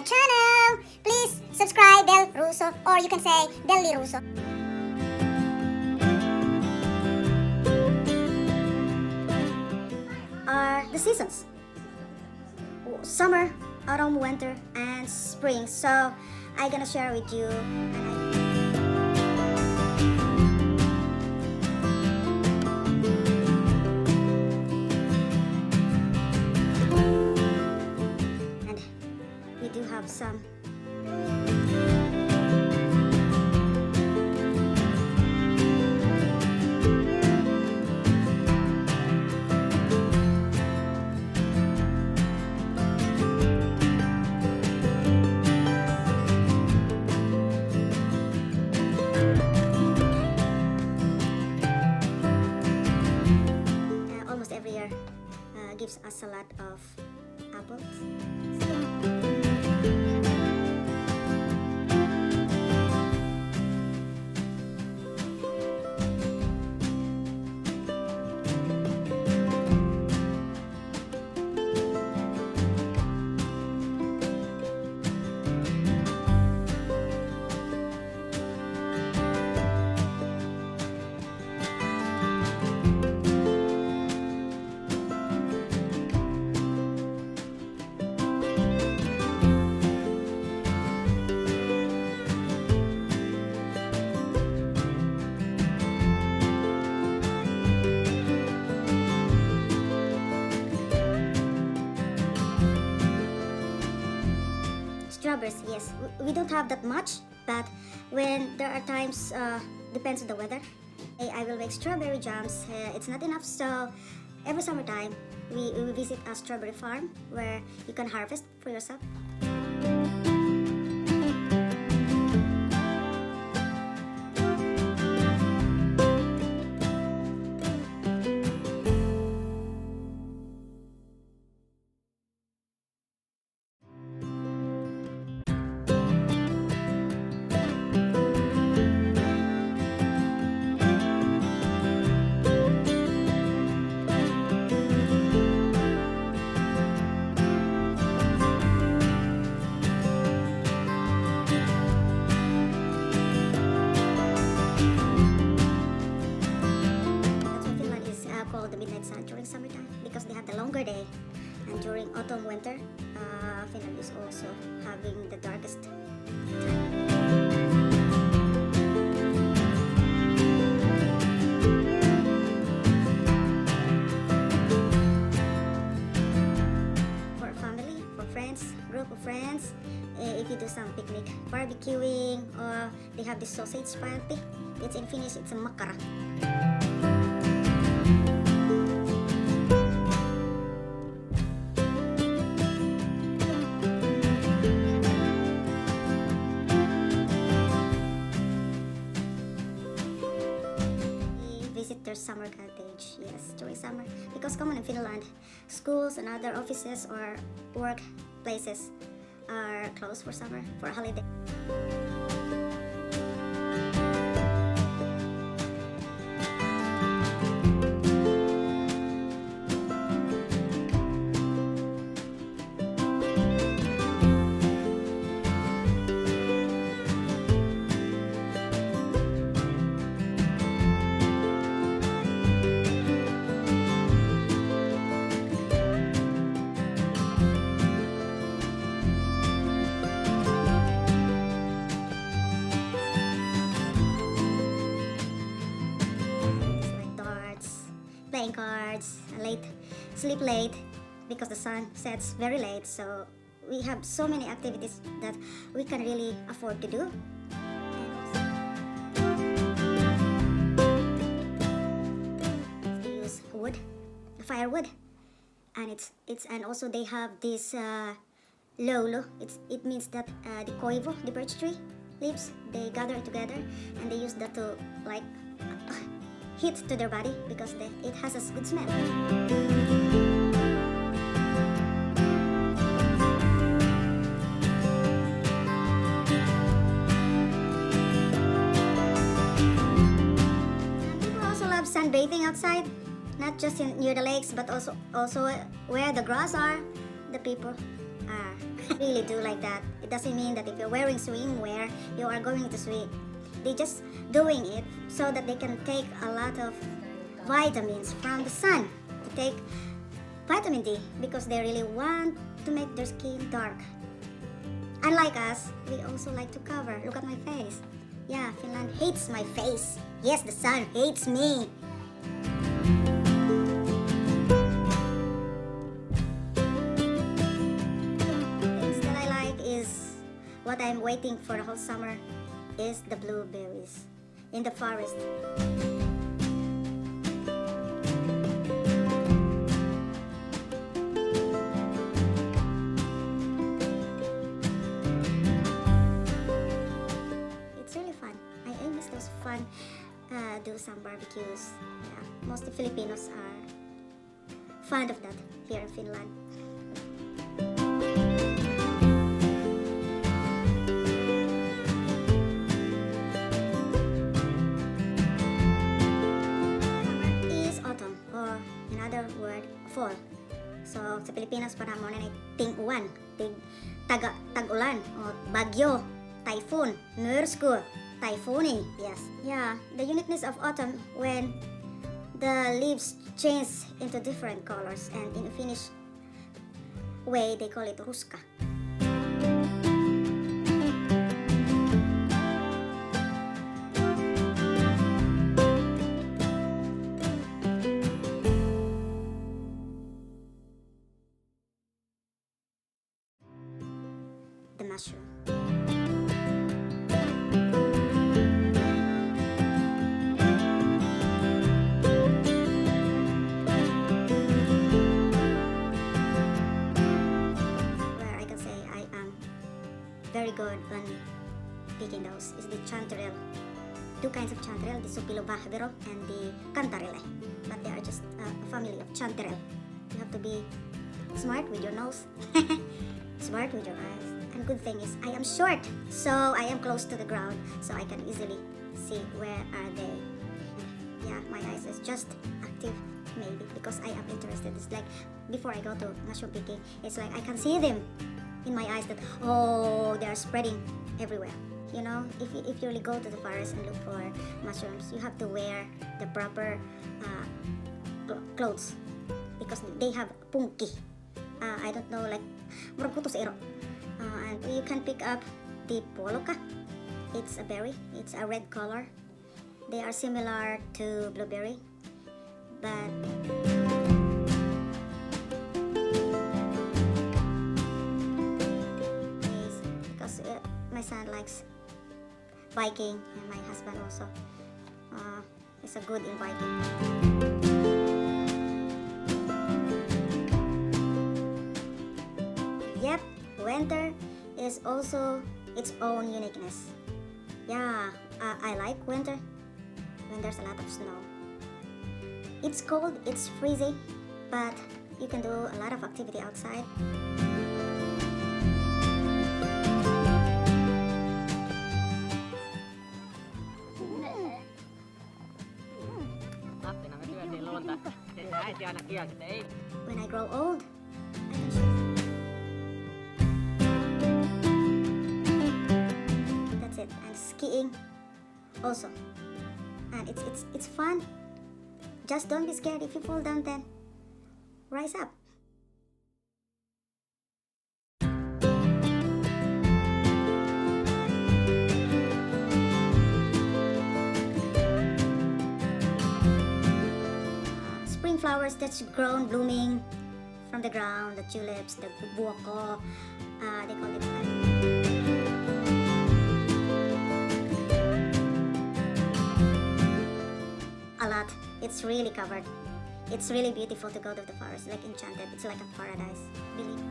my channel. Please subscribe Bel Russo, or you can say Belly Russo. Are the seasons: summer, autumn, winter, and spring. So I'm gonna share with you and we do have some almost every year gives us a lot of apples. Strawberries, yes. We don't have that much, but when there are times, depends on the weather, I will make strawberry jams. It's not enough, so every summertime, we visit a strawberry farm where you can harvest for yourself. The midnight sun during summertime because they have the longer day, and during autumn winter Finland is also having the darkest time. For family, for friends, group of friends, if you do some picnic, barbecuing, or they have this sausage party. It's in Finnish, it's a Makkara. Visit their summer cottage, yes, during summer, because common in Finland, schools and other offices or work places are closed for summer, for a holiday. Playing cards, sleep late because the sun sets very late. So we have so many activities that we can really afford to do. They use wood, firewood, and and also they have this lolo. It means that the koivu, the birch tree leaves, they gather it together and they use that to like heat to their body because it has a good smell. People also love sunbathing outside, not just near the lakes, but also where the grass are. The people are Really do like that. It doesn't mean that if you're wearing swimwear, you are going to swim. They just doing it so that they can take a lot of vitamins from the sun, to take vitamin D, because they really want to make their skin dark. Unlike us, we also like to cover. Look at my face. Yeah, Finland hates my face. Yes, the sun hates me. Things that I like is what I'm waiting for the whole summer is the blueberries in the forest. It's really fun. I miss those fun do some barbecues. Yeah, most of Filipinos are fond of that here in Finland. Another word, fall. So, sa Pilipinas, para mo na ting-uwan, tag-ulan, o bagyo, typhoon, nursku, typhooning, yes. Yeah, the uniqueness of autumn when the leaves change into different colors, and in a Finnish way, they call it ruska. The mushroom. Where I can say I am very good on picking those is the chanterelle. Two kinds of chanterelle, the supilobahvero and the cantarelle. But they are just a family of chanterelle. You have to be smart with your nose, smart with your eyes. And good thing is I am short, so I am close to the ground, so I can easily see where are they. Yeah, my eyes is just active, maybe because I am interested. It's like before I go to mushroom picking, it's like I can see them in my eyes that they are spreading everywhere. You know, if you really go to the forest and look for mushrooms, you have to wear the proper clothes because they have punki. I don't know, like murag ero. And you can pick up the poloka. It's a berry. It's a red color. They are similar to blueberry, but because my son likes biking and my husband also is a good in biking. Yep, winter is also its own uniqueness. Yeah, I like winter when there's a lot of snow. It's cold, it's freezing, but you can do a lot of activity outside. When I grow old, I can show. That's it. And skiing also. And it's fun. Just don't be scared. If you fall down, then rise up. Spring flowers that's grown, blooming from the ground, the tulips, the buoko, they call it a lot. It's really covered. It's really beautiful to go to the forest, like enchanted. It's like a paradise, believe.